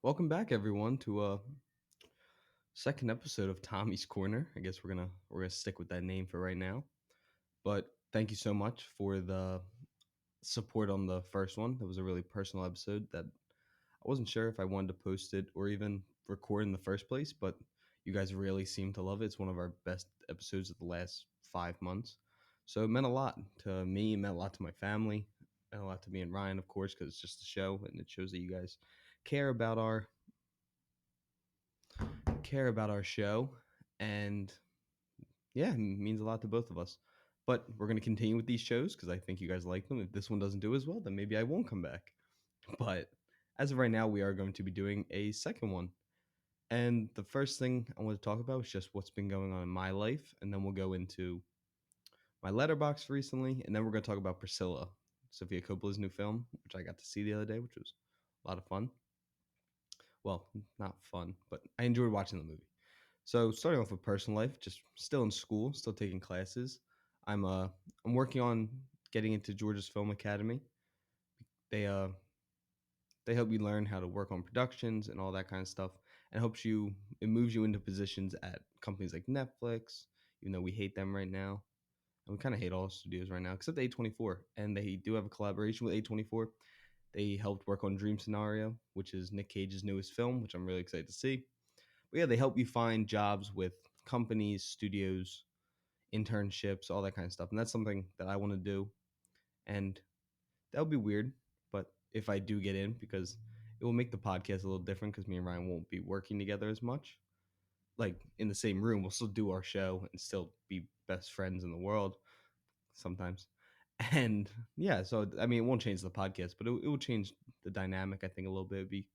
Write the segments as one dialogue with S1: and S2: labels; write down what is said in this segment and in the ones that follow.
S1: Welcome back, everyone, to a second episode of Tommy's Corner. I guess we're gonna stick with that name for right now. But thank you so much for the support on the first one. That was a really personal episode that I wasn't sure if I wanted to post it or even record in the first place, but you guys really seem to love it. It's one of our best episodes of the last 5 months. So it meant a lot to me, it meant a lot to my family, and a lot to me and Ryan, of course, because it's just a show and it shows that you guys care about our show, and yeah, it means a lot to both of us. But we're going to continue with these shows because I think you guys like them. If this one doesn't do as well, then maybe I won't come back. But as of right now, we are going to be doing a second one. And the first thing I want to talk about is just what's been going on in my life, and then we'll go into my letterbox recently, and then we're going to talk about Priscilla, Sofia Coppola's new film, which I got to see the other day, which was a lot of fun. Well, not fun, but I enjoyed watching the movie. So starting off with personal life, just still in school, still taking classes. I'm working on getting into Georgia's Film Academy. They uh they help you learn how to work on productions and all that kind of stuff, and it moves you into positions at companies like Netflix, even though we hate them right now. And we kind of hate all studios right now except A24, and they do have a collaboration with A24. They helped work on Dream Scenario, which is Nick Cage's newest film, which I'm really excited to see. But yeah, they help you find jobs with companies, studios, internships, all that kind of stuff. And that's something that I want to do. And that would be weird, but if I do get in, because it will make the podcast a little different because me and Ryan won't be working together as much. Like in the same room, we'll still do our show and still be best friends in the world sometimes. And yeah, so I mean, it won't change the podcast, but it will change the dynamic, I think, a little bit. It'd be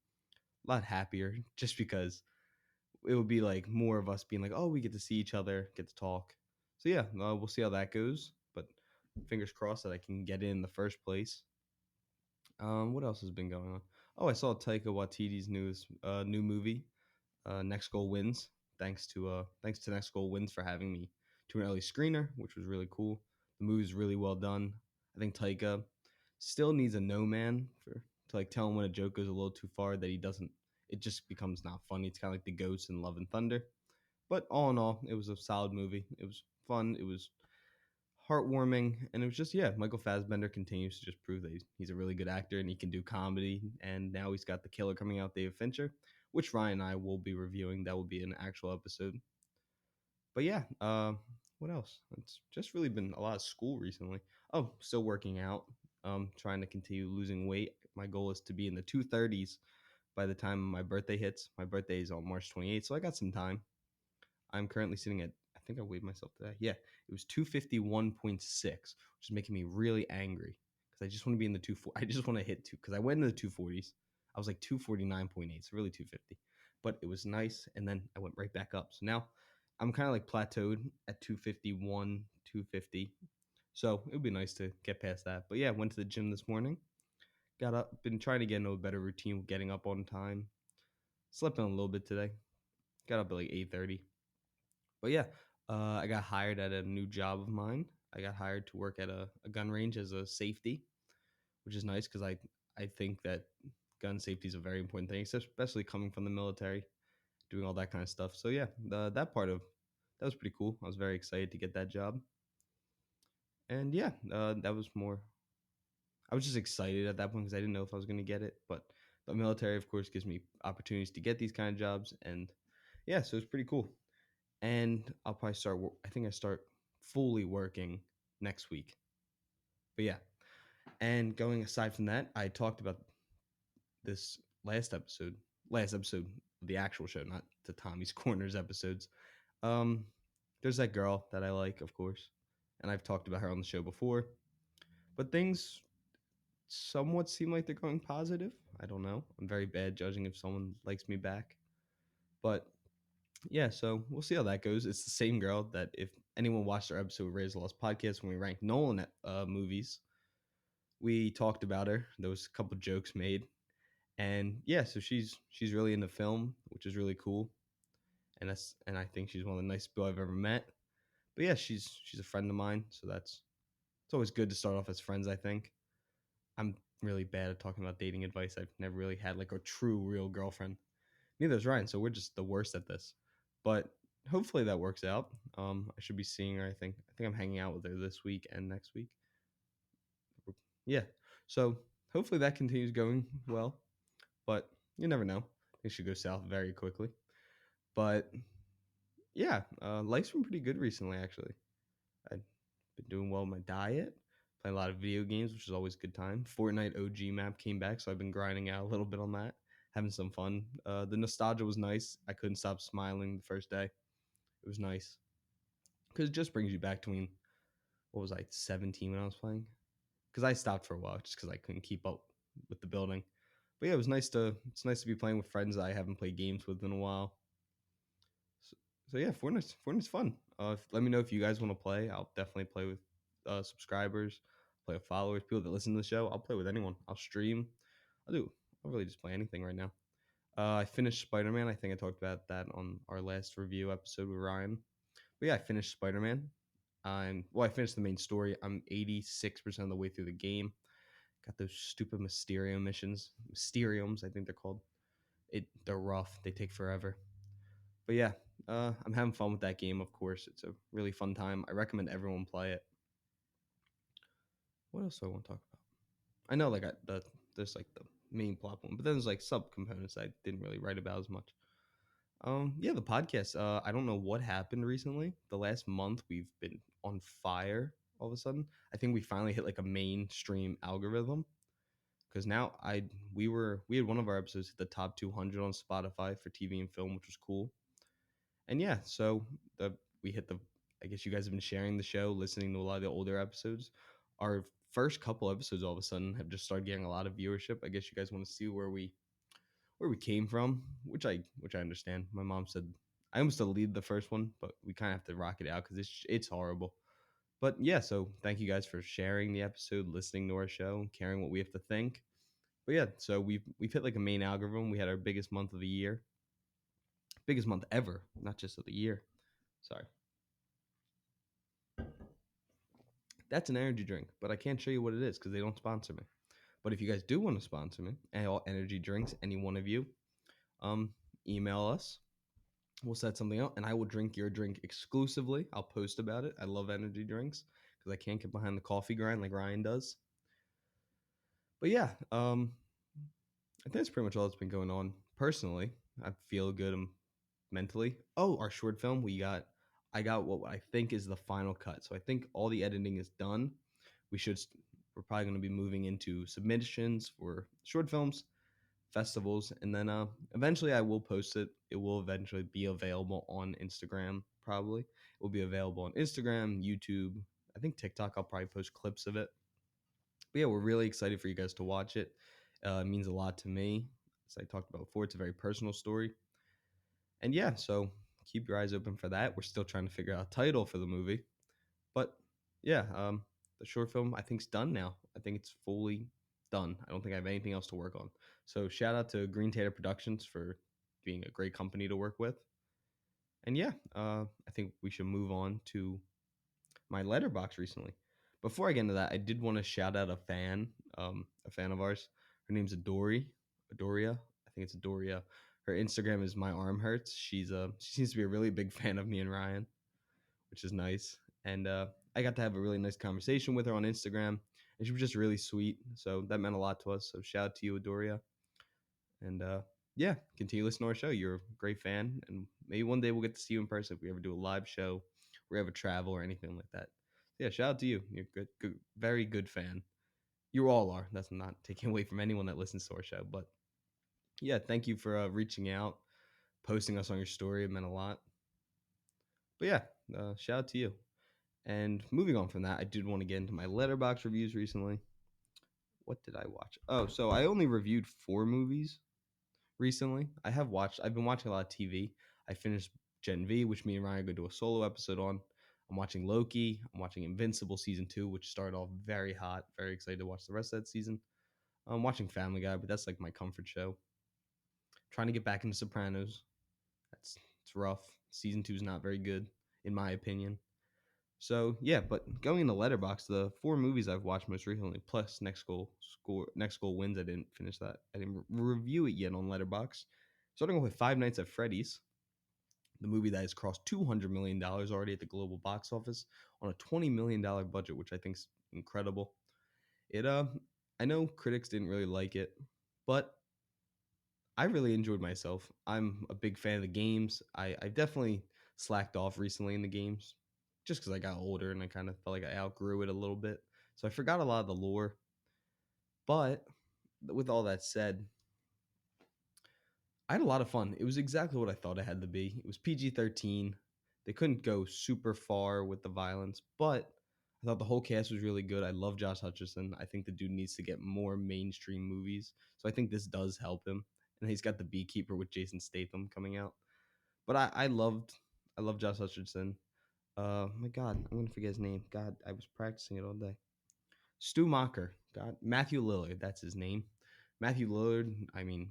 S1: a lot happier just because it would be like more of us being like, oh, we get to see each other, get to talk. So yeah, we'll see how that goes. But fingers crossed that I can get in the first place. What else has been going on? Oh, I saw Taika Waititi's new movie, Next Goal Wins. Thanks to Next Goal Wins for having me to an early screener, which was really cool. The movie's really well done. I think Taika still needs a no man to like tell him when a joke goes a little too far that he doesn't. It just becomes not funny. It's kind of like the Ghost in Love and Thunder. But all in all, it was a solid movie. It was fun. It was heartwarming, and it was just, yeah. Michael Fassbender continues to just prove that he's a really good actor and he can do comedy. And now he's got The Killer coming out, David Fincher, which Ryan and I will be reviewing. That will be an actual episode. But yeah, what else? It's just really been a lot of school recently. Oh, still working out. Trying to continue losing weight. My goal is to be in the 230s by the time my birthday hits. My birthday is on March 28th, so I got some time. I'm currently sitting at, I think I weighed myself today. Yeah, it was 251.6, which is making me really angry because I just want to be in the I just want to hit two because I went into the 240s. I was like 249.8, so really 250. But it was nice, and then I went right back up. So now I'm kind of like plateaued at 251, 250. So it would be nice to get past that. But yeah, I went to the gym this morning. Got up, been trying to get into a better routine with getting up on time. Slept in a little bit today. Got up at like 8:30. But yeah, I got hired at a new job of mine. I got hired to work at a gun range as a safety, which is nice because I think that gun safety is a very important thing, especially coming from the military, doing all that kind of stuff. So yeah, that was pretty cool. I was very excited to get that job, and yeah, that was more. I was just excited at that point because I didn't know if I was going to get it, but the military, of course, gives me opportunities to get these kind of jobs, and yeah, so it's pretty cool. And I'll probably I think I start fully working next week. But yeah, and going aside from that, I talked about this last episode of the actual show, not the Tommy's Corners episodes. Um, there's that girl that I like, of course, and I've talked about her on the show before. But things somewhat seem like they're going positive. I don't know. I'm very bad judging if someone likes me back, but yeah, so we'll see how that goes. It's the same girl that if anyone watched our episode of Raise the Lost podcast when we ranked Nolan movies, we talked about her. There was a couple jokes made, and yeah, so she's really into film, which is really cool, and I think she's one of the nicest people I've ever met. But yeah, she's a friend of mine, so it's always good to start off as friends. I think I'm really bad at talking about dating advice. I've never really had like a true, real girlfriend. Neither is Ryan, so we're just the worst at this. But hopefully that works out. I should be seeing her. I think I'm hanging out with her this week and next week. Yeah. So hopefully that continues going well. But you never know. It should go south very quickly. But yeah, life's been pretty good recently. Actually, I've been doing well with my diet. Playing a lot of video games, which is always a good time. Fortnite OG map came back, so I've been grinding out a little bit on that, having some fun. The nostalgia was nice. I couldn't stop smiling the first day. It was nice because it just brings you back to when what was I 17 when I was playing? Because I stopped for a while just because I couldn't keep up with the building. But yeah, it's nice to be playing with friends that I haven't played games with in a while. So, so yeah, Fortnite's fun. Let me know if you guys want to play. I'll definitely play with subscribers, play with followers, people that listen to the show. I'll play with anyone. I'll stream. I'll do. I'll really just play anything right now. I finished Spider Man. I think I talked about that on our last review episode with Ryan. But yeah, I finished Spider Man. I finished the main story. I'm 86% of the way through the game. Got those stupid Mysterio missions, Mysteriums, I think they're called. They're rough. They take forever. But yeah, I'm having fun with that game. Of course, it's a really fun time. I recommend everyone play it. What else do I want to talk about? I know there's like the main plot one, but then there's like sub components I didn't really write about as much. Yeah, the podcast. I don't know what happened recently. The last month we've been on fire. All of a sudden, I think we finally hit like a mainstream algorithm because now we had one of our episodes hit the top 200 on Spotify for TV and film, which was cool. And yeah, so the we hit the. I guess you guys have been sharing the show, listening to a lot of the older episodes. Our first couple episodes all of a sudden have just started getting a lot of viewership. I guess you guys want to see where we came from, which I understand. My mom said I almost deleted the first one, but we kind of have to rock it out because it's horrible. But yeah, so thank you guys for sharing the episode, listening to our show, caring what we have to think. But yeah, so we've hit like a main algorithm. We had our biggest month of the year, biggest month ever, not just of the year. Sorry, that's an energy drink, but I can't show you what it is because they don't sponsor me. But if you guys do want to sponsor me, and all energy drinks, any one of you, um, email us. We'll set something up, and I will drink your drink exclusively. I'll post about it. I love energy drinks because I can't get behind the coffee grind like Ryan does. But yeah, I think that's pretty much all that's been going on. Personally, I feel good mentally. Oh, our short film, I got what I think is the final cut. So I think all the editing is done. We should, we're probably going to be moving into submissions for short films, festivals, and then eventually I will post it. It will eventually be available on Instagram. Probably it will be available on Instagram, YouTube. I think TikTok. I'll probably post clips of it. But yeah, we're really excited for you guys to watch it. It means a lot to me. As I talked about before, it's a very personal story. And yeah, so keep your eyes open for that. We're still trying to figure out a title for the movie. But yeah, the short film I think's done now. I think it's fully done. I don't think I have anything else to work on. So shout out to Green Tater Productions for being a great company to work with. And yeah, I think we should move on to my letterbox recently. Before I get into that, I did want to shout out a fan of ours. Her name's Adoria. I think it's Adoria. Her Instagram is my arm hurts. She seems to be a really big fan of me and Ryan, which is nice. And I got to have a really nice conversation with her on Instagram, and she was just really sweet. So that meant a lot to us. So shout out to you, Adoria. And yeah, continue listening to our show. You're a great fan, and maybe one day we'll get to see you in person if we ever do a live show, or we ever travel or anything like that. So yeah, shout out to you. You're good, very good fan. You all are. That's not taking away from anyone that listens to our show, but yeah, thank you for reaching out, posting us on your story. It meant a lot. But yeah, shout out to you. And moving on from that, I did want to get into my letterbox reviews recently. What did I watch? Oh, so I only reviewed 4 movies recently. I've been watching a lot of TV. I finished Gen V, which me and Ryan are going to do a solo episode on. I'm watching Loki. I'm watching Invincible season 2, which started off very hot. Very excited to watch the rest of that season. I'm watching Family Guy, but that's like my comfort show. Trying to get back into Sopranos. It's rough. Season 2 is not very good, in my opinion. So yeah, but going into Letterbox, the four movies I've watched most recently, plus Next Goal Wins. I didn't finish that. I didn't review it yet on Letterbox. Starting off with Five Nights at Freddy's, the movie that has crossed $200 million already at the global box office on a $20 million budget, which I think is incredible. It I know critics didn't really like it, but I really enjoyed myself. I'm a big fan of the games. I definitely slacked off recently in the games just because I got older and I kind of felt like I outgrew it a little bit. So I forgot a lot of the lore. But with all that said, I had a lot of fun. It was exactly what I thought it had to be. It was PG-13. They couldn't go super far with the violence, but I thought the whole cast was really good. I love Josh Hutcherson. I think the dude needs to get more mainstream movies. So I think this does help him. And he's got The Beekeeper with Jason Statham coming out. But I love Josh Hutcherson. My God, I'm gonna forget his name. God, I was practicing it all day. Stu Macher. God, Matthew Lillard. That's his name. Matthew Lillard. I mean,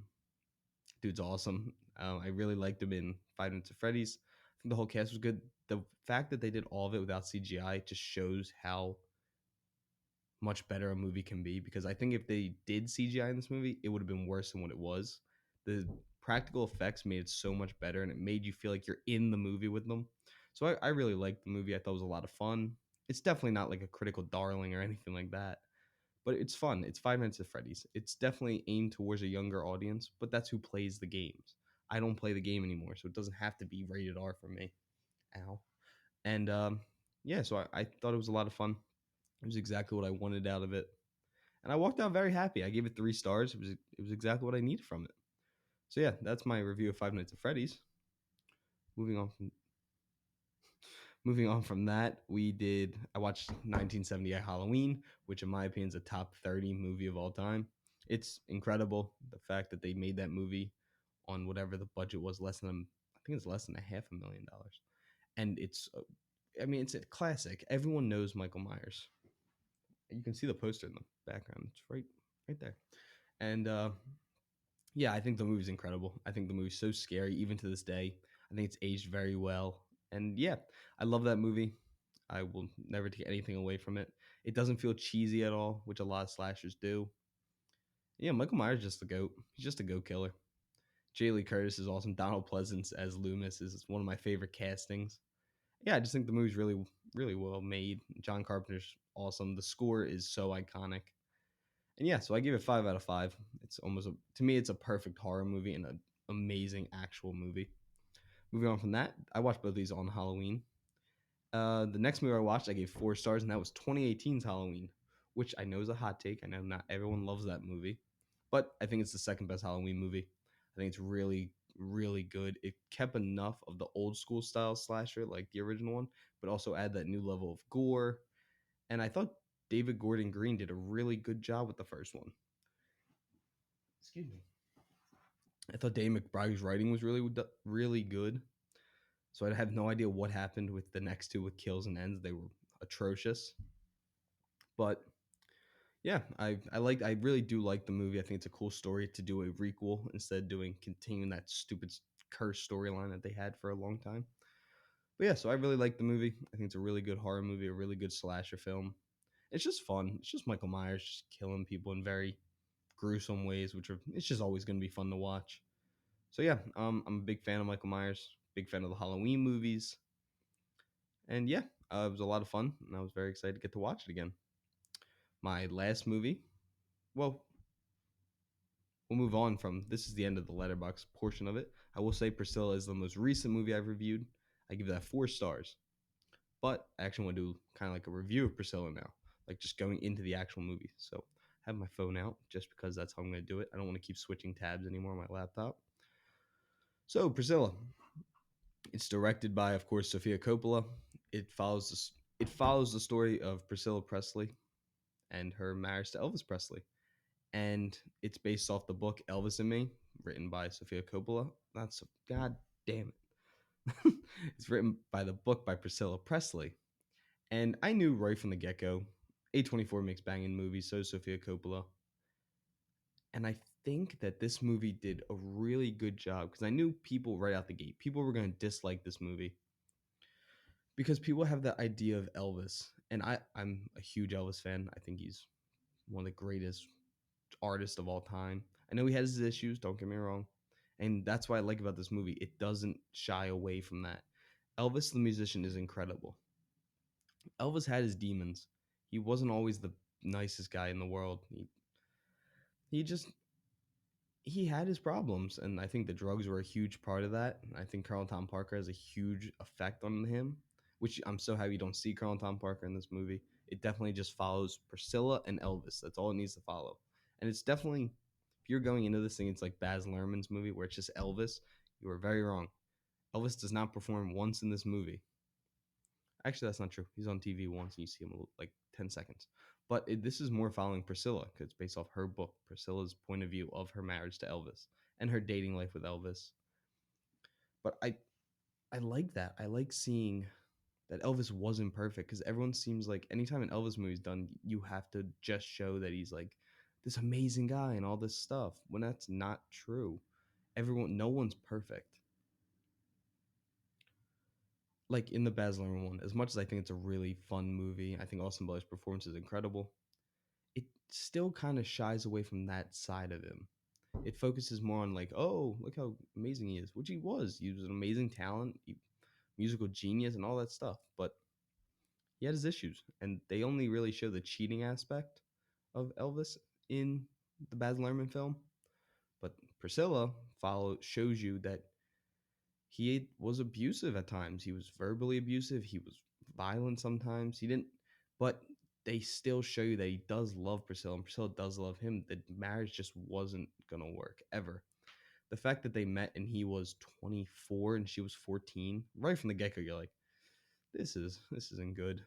S1: dude's awesome. I really liked him in Five Nights at Freddy's. I think the whole cast was good. The fact that they did all of it without CGI just shows how much better a movie can be. Because I think if they did CGI in this movie, it would have been worse than what it was. The practical effects made it so much better, and it made you feel like you're in the movie with them. So I really liked the movie. I thought it was a lot of fun. It's definitely not like a critical darling or anything like that, but it's fun. It's Five Nights at Freddy's. It's definitely aimed towards a younger audience, but that's who plays the games. I don't play the game anymore, so it doesn't have to be rated R for me. Ow. And yeah, so I thought it was a lot of fun. It was exactly what I wanted out of it, and I walked out very happy. I gave it 3 stars. It was exactly what I needed from it. So yeah, that's my review of Five Nights at Freddy's. Moving on from moving on from that, I watched 1978 Halloween, which in my opinion is a top 30 movie of all time. It's incredible the fact that they made that movie on whatever the budget was, I think it's less than $500,000. And I mean, it's a classic. Everyone knows Michael Myers. You can see the poster in the background. It's right there. And yeah, I think the movie's incredible. I think the movie's so scary even to this day. I think it's aged very well. And yeah, I love that movie. I will never take anything away from it. It doesn't feel cheesy at all, which a lot of slashers do. Yeah, Michael Myers is just the goat. He's just a go killer. Jay Lee Curtis is awesome. Donald Pleasance as Loomis is one of my favorite castings. Yeah, I just think the movie's really well made. John Carpenter's awesome. The score is so iconic. And yeah, so I give it 5 out of 5. It's to me, it's a perfect horror movie and an amazing actual movie. Moving on from that, I watched both these on Halloween. The next movie I watched, I gave 4 stars, and that was 2018's Halloween, which I know is a hot take. I know not everyone loves that movie, but I think it's the second best Halloween movie. I think it's really good. It kept enough of the old school style slasher, like the original one, but also add that new level of gore. And I thought David Gordon Green did a really good job with the first one. Excuse me. I thought Dave McBride's writing was really good. So I have no idea what happened with the next two with kills and ends. They were atrocious. But yeah, I really do like the movie. I think it's a cool story to do a requel instead of continuing that stupid curse storyline that they had for a long time. But yeah, so I really like the movie. I think it's a really good horror movie, a really good slasher film. It's just fun. It's just Michael Myers just killing people in very gruesome ways, it's just always going to be fun to watch. So yeah, I'm a big fan of Michael Myers, big fan of the Halloween movies, and yeah, it was a lot of fun, and I was very excited to get to watch it again. My last movie, well, we'll move on from this is the end of the letterbox portion of it. I will say Priscilla is the most recent movie I've reviewed. I give that 4 stars, but I actually want to do kind of like a review of Priscilla now, like just going into the actual movie. So I have my phone out just because that's how I'm going to do it. I don't want to keep switching tabs anymore on my laptop. So Priscilla, it's directed by, of course, Sofia Coppola. It follows the story of Priscilla Presley and her marriage to Elvis Presley, and it's based off the book Elvis and Me, written by Sofia Coppola. That's God damn it. It's written by the book by Priscilla Presley, and I knew right from the get go. A24 makes banging movies, so does Sofia Coppola, and I think that this movie did a really good job because I knew people right out the gate. People were going to dislike this movie because people have the idea of Elvis, and I'm a huge Elvis fan. I think he's one of the greatest artists of all time. I know he has his issues, don't get me wrong. And that's what I like about this movie. It doesn't shy away from that. Elvis the musician is incredible. Elvis had his demons. He wasn't always the nicest guy in the world. He just he had his problems, and I think the drugs were a huge part of that. I think Carl Tom Parker has a huge effect on him, which I'm so happy you don't see Carl Tom Parker in this movie. It definitely just follows Priscilla and Elvis. That's all it needs to follow, and it's definitely if you're going into this thing, it's like Baz Luhrmann's movie where it's just Elvis. You are very wrong. Elvis does not perform once in this movie. Actually, that's not true. He's on TV once, and you see him like 10 seconds. But this is more following Priscilla because it's based off her book, Priscilla's point of view of her marriage to Elvis and her dating life with Elvis. But I like that. I like seeing that Elvis wasn't perfect because everyone seems like anytime an Elvis movie's done, you have to just show that he's like this amazing guy and all this stuff when that's not true. No one's perfect. Like in the Baz Luhrmann one, as much as I think it's a really fun movie, I think Austin Butler's performance is incredible. It still kind of shies away from that side of him. It focuses more on like, oh, look how amazing he is, which he was. He was an amazing talent, musical genius, and all that stuff. But he had his issues, and they only really show the cheating aspect of Elvis in the Baz Luhrmann film. But Priscilla shows you that he was abusive at times. He was verbally abusive. He was violent sometimes. He didn't, but they still show you that he does love Priscilla and Priscilla does love him. The marriage just wasn't going to work ever. The fact that they met and he was 24 and she was 14, right from the get go, you're like, this isn't good.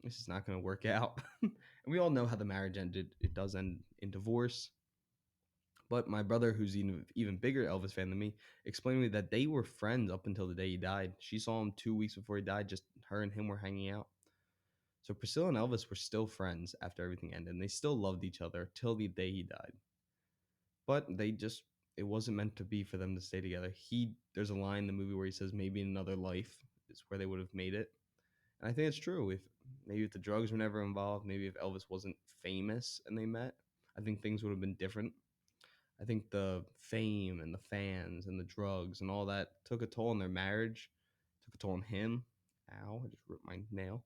S1: This is not going to work out. And we all know how the marriage ended. It does end in divorce. But my brother, who's even bigger Elvis fan than me, explained to me that they were friends up until the day he died. She saw him 2 weeks before he died. Just her and him were hanging out. So Priscilla and Elvis were still friends after everything ended, and they still loved each other till the day he died. But it wasn't meant to be for them to stay together. There's a line in the movie where he says maybe in another life is where they would have made it. And I think it's true. If the drugs were never involved, maybe if Elvis wasn't famous and they met, I think things would have been different. I think the fame and the fans and the drugs and all that took a toll on their marriage, took a toll on him. Ow, I just ripped my nail.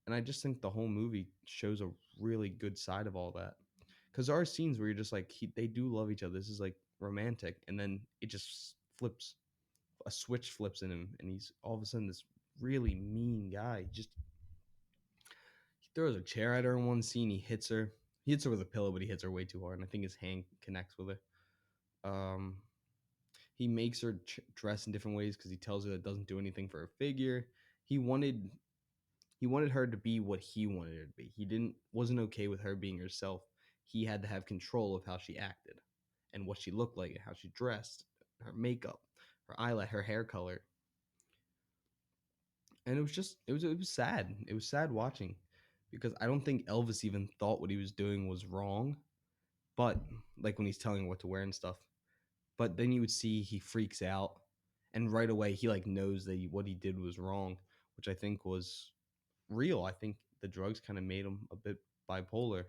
S1: And I just think the whole movie shows a really good side of all that. Because there are scenes where you're just like, they do love each other. This is like romantic. And then it just flips. A switch flips in him. And he's all of a sudden this really mean guy. He throws a chair at her in one scene. He hits her. He hits her with a pillow, but he hits her way too hard. And I think his hand connects with her. He makes her dress in different ways because he tells her that doesn't do anything for her figure. He wanted her to be what he wanted her to be. He wasn't okay with her being herself. He had to have control of how she acted and what she looked like and how she dressed, her makeup, her eyeliner, her hair color. And it was sad. It was sad watching because I don't think Elvis even thought what he was doing was wrong. But like when he's telling her what to wear and stuff. But then you would see he freaks out, and right away he like knows that what he did was wrong, which I think was real. I think the drugs kind of made him a bit bipolar,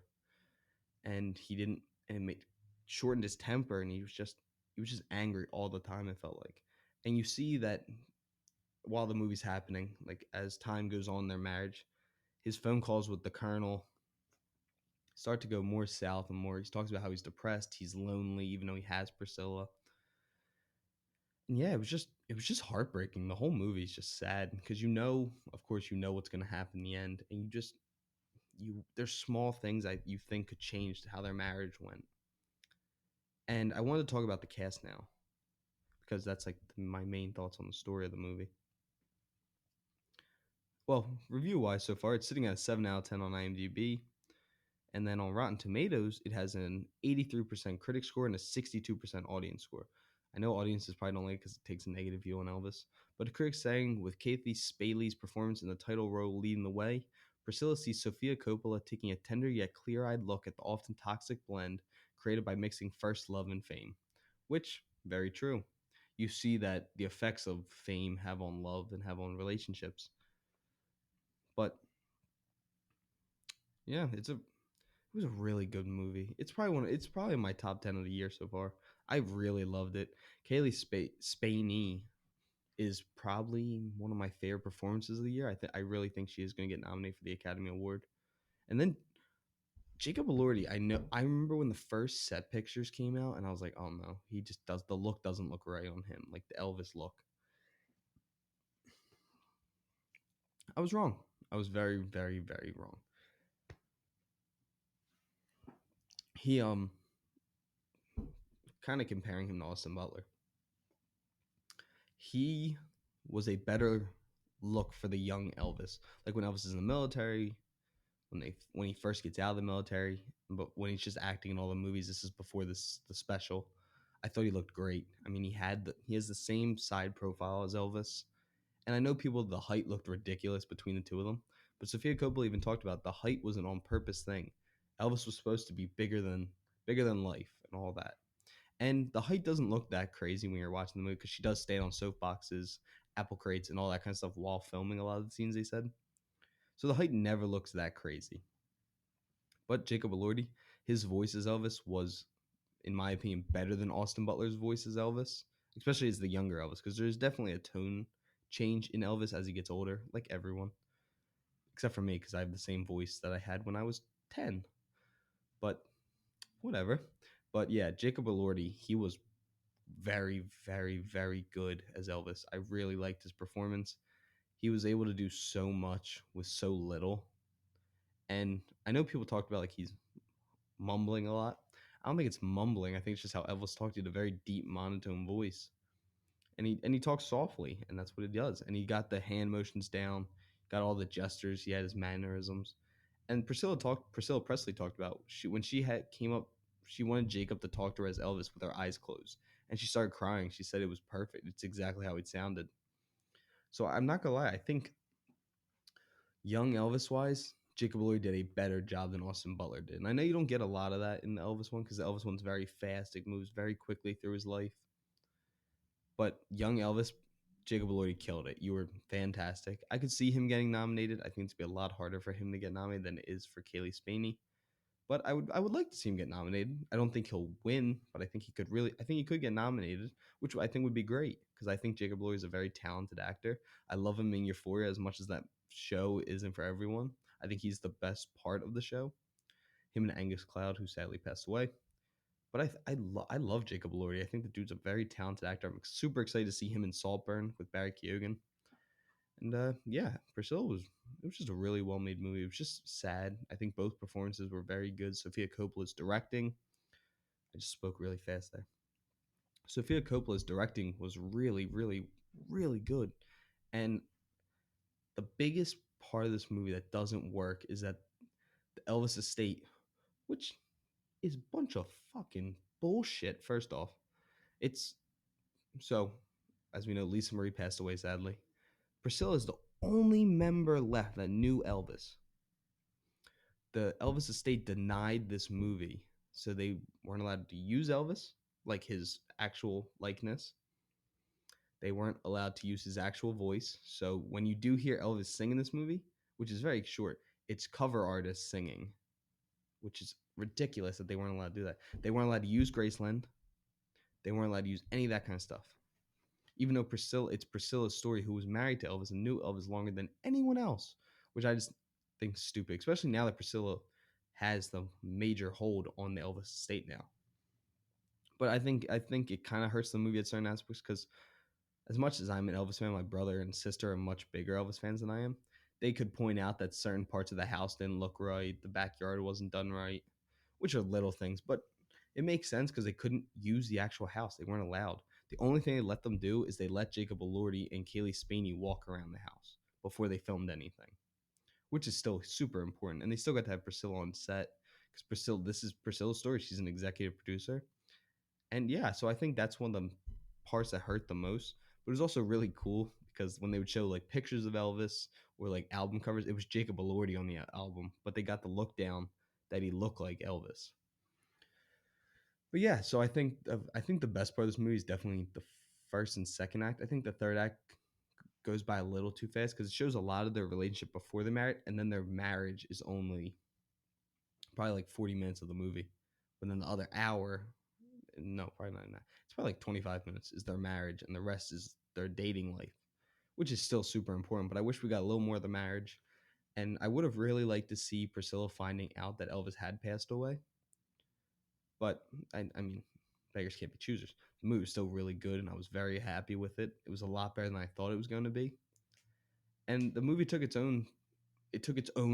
S1: and he didn't, and it shortened his temper, and he was just angry all the time. It felt like, and you see that while the movie's happening, like as time goes on in their marriage, his phone calls with the colonel start to go more south and more. He talks about how he's depressed, he's lonely, even though he has Priscilla. And yeah, it was just heartbreaking. The whole movie is just sad because of course, what's going to happen in the end, and there's small things that you think could change how their marriage went. And I wanted to talk about the cast now because that's like my main thoughts on the story of the movie. Well, review wise so far, it's sitting at a 7 out of 10 on IMDb. And then on Rotten Tomatoes, it has an 83% critic score and a 62% audience score. I know audiences probably don't like it because it takes a negative view on Elvis, but the critics saying with Kathy Spaley's performance in the title role leading the way, Priscilla sees Sofia Coppola taking a tender yet clear-eyed look at the often toxic blend created by mixing first love and fame, which, very true. You see that the effects of fame have on love and have on relationships. But yeah, it was a really good movie. It's probably in my top 10 of the year so far. I really loved it. Spaney is probably one of my favorite performances of the year. I really think she is going to get nominated for the Academy Award. And then Jacob Elordi, I remember when the first set pictures came out, and I was like, oh no, he just does the look doesn't look right on him, like the Elvis look. I was wrong. I was very, very, very wrong. He kind of comparing him to Austin Butler. He was a better look for the young Elvis. Like when Elvis is in the military, when he first gets out of the military, but when he's just acting in all the movies, this is before the special. I thought he looked great. I mean, he has the same side profile as Elvis, and I know people the height looked ridiculous between the two of them, but Sofia Coppola even talked about the height was an on purpose thing. Elvis was supposed to be bigger than life and all that. And the height doesn't look that crazy when you're watching the movie because she does stand on soapboxes, apple crates, and all that kind of stuff while filming a lot of the scenes. They said so the height never looks that crazy. But Jacob Elordi, his voice as Elvis was, in my opinion, better than Austin Butler's voice as Elvis, especially as the younger Elvis, because there's definitely a tone change in Elvis as he gets older, like everyone, except for me, because I have the same voice that I had when I was 10. But whatever. But yeah, Jacob Elordi, he was very, very, very good as Elvis. I really liked his performance. He was able to do so much with so little. And I know people talked about like he's mumbling a lot. I don't think it's mumbling. I think it's just how Elvis talked in a very deep monotone voice. And he talks softly, and that's what he does. And he got the hand motions down, got all the gestures, he had his mannerisms. And Priscilla Presley talked about when she had came up, she wanted Jacob to talk to her as Elvis with her eyes closed. And she started crying. She said it was perfect. It's exactly how it sounded. So I'm not gonna lie, I think young Elvis wise, Jacob Elordi did a better job than Austin Butler did. And I know you don't get a lot of that in the Elvis one because the Elvis one's very fast. It moves very quickly through his life. But young Elvis, Jacob Elordi killed it. You were fantastic. I could see him getting nominated. I think it's be a lot harder for him to get nominated than it is for Kaylee Spaney. But I would like to see him get nominated. I don't think he'll win, but I think he could get nominated, which I think would be great because I think Jacob Elordi is a very talented actor. I love him in Euphoria as much as that show isn't for everyone. I think he's the best part of the show. Him and Angus Cloud, who sadly passed away. But I love Jacob Elordi. I think the dude's a very talented actor. I'm super excited to see him in Saltburn with Barry Keoghan. And yeah, Priscilla was it was just a really well made movie. It was just sad. I think both performances were very good. Sofia Coppola's directing. I just spoke really fast there. Sofia Coppola's directing was really, really, really good. And the biggest part of this movie that doesn't work is that the Elvis estate, which is a bunch of fucking bullshit, first off. It's so, as we know, Lisa Marie passed away sadly. Priscilla is the only member left that knew Elvis. The Elvis estate denied this movie, so they weren't allowed to use Elvis, like his actual likeness. They weren't allowed to use his actual voice. So when you do hear Elvis sing in this movie, which is very short, it's cover artists singing, which is ridiculous that they weren't allowed to do that. They weren't allowed to use Graceland. They weren't allowed to use any of that kind of stuff. Even though it's Priscilla's story, who was married to Elvis and knew Elvis longer than anyone else, which I just think is stupid, especially now that Priscilla has the major hold on the Elvis estate now. But I think it kind of hurts the movie at certain aspects because as much as I'm an Elvis fan, my brother and sister are much bigger Elvis fans than I am. They could point out that certain parts of the house didn't look right, the backyard wasn't done right, which are little things, but it makes sense because they couldn't use the actual house. They weren't allowed. The only thing they let them do is they let Jacob Elordi and Kaylee Spaney walk around the house before they filmed anything, which is still super important. And they still got to have Priscilla on set because this is Priscilla's story. She's an executive producer. And yeah, so I think that's one of the parts that hurt the most. But it was also really cool because when they would show like pictures of Elvis or like album covers, it was Jacob Elordi on the album, but they got the look down that he looked like Elvis. But yeah, so I think the best part of this movie is definitely the first and second act. I think the third act goes by a little too fast because it shows a lot of their relationship before they're married, and then their marriage is only probably like 40 minutes of the movie. But then the other hour, no, probably not that. It's probably like 25 minutes is their marriage, and the rest is their dating life, which is still super important. But I wish we got a little more of the marriage. And I would have really liked to see Priscilla finding out that Elvis had passed away. But I mean, beggars can't be choosers. The movie was still really good, and I was very happy with it. It was a lot better than I thought it was going to be. And the movie took its own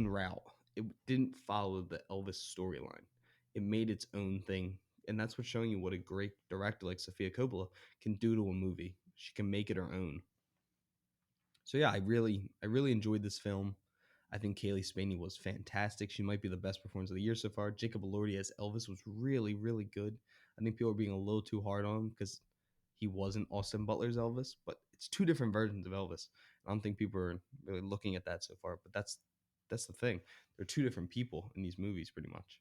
S1: route. It didn't follow the Elvis storyline. It made its own thing, and that's what's showing you what a great director like Sofia Coppola can do to a movie. She can make it her own. So yeah, I really enjoyed this film. I think Kaylee Spaney was fantastic. She might be the best performance of the year so far. Jacob Elordi as Elvis was really, really good. I think people are being a little too hard on him because he wasn't Austin Butler's Elvis, but it's two different versions of Elvis. I don't think people are really looking at that so far, but that's the thing. They're two different people in these movies, pretty much.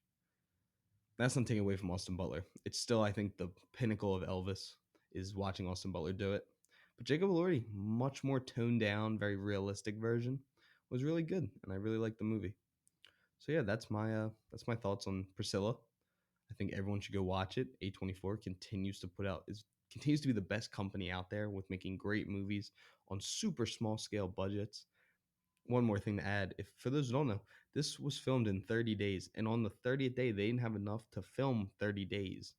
S1: That's not taking away from Austin Butler. It's still, I think, the pinnacle of Elvis is watching Austin Butler do it. But Jacob Elordi, much more toned down, very realistic version, was really good, and I really liked the movie. So yeah, that's my thoughts on Priscilla. I think everyone should go watch it. A24 continues to be the best company out there with making great movies on super small scale budgets. One more thing to add, if for those who don't know, this was filmed in 30 days, and on the 30th day, they didn't have enough to film 30 days.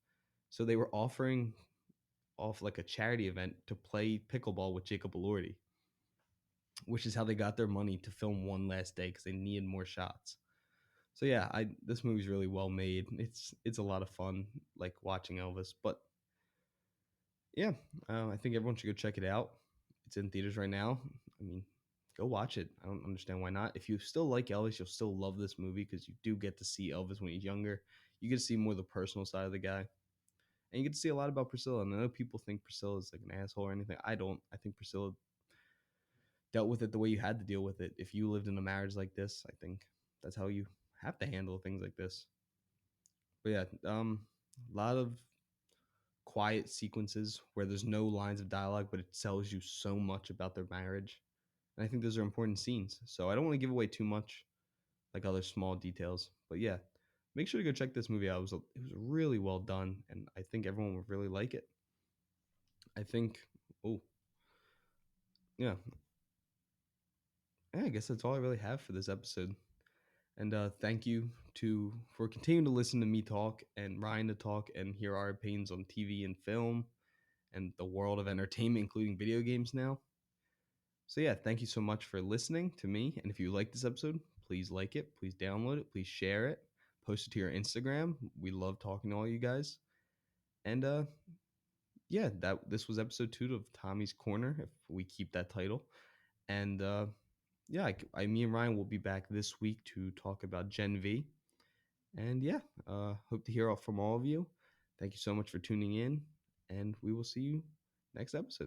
S1: So they were offering off like a charity event to play pickleball with Jacob Elordi, which is how they got their money to film one last day because they needed more shots. So yeah, I this movie's really well made. It's a lot of fun, like watching Elvis. But yeah, I think everyone should go check it out. It's in theaters right now. I mean, go watch it. I don't understand why not. If you still like Elvis, you'll still love this movie because you do get to see Elvis when he's younger. You get to see more of the personal side of the guy, and you get to see a lot about Priscilla. And I know people think Priscilla is like an asshole or anything. I don't. I think Priscilla dealt with it the way you had to deal with it. If you lived in a marriage like this, I think that's how you have to handle things like this. But yeah, a lot of quiet sequences where there's no lines of dialogue, but it tells you so much about their marriage. And I think those are important scenes. So I don't want to give away too much, like other small details. But yeah, make sure to go check this movie out. It was really well done, and I think everyone would really like it. I think. Oh yeah, yeah. I guess that's all I really have for this episode. And thank you to for continuing to listen to me talk and Ryan to talk and hear our opinions on TV and film and the world of entertainment, including video games now. So yeah, thank you so much for listening to me. And if you like this episode, please like it, please download it, please share it, post it to your Instagram. We love talking to all you guys. And yeah, that this was episode 2 of Tommy's Corner, if we keep that title. And yeah, me and Ryan will be back this week to talk about Gen V. And yeah, hope to hear from all of you. Thank you so much for tuning in, and we will see you next episode.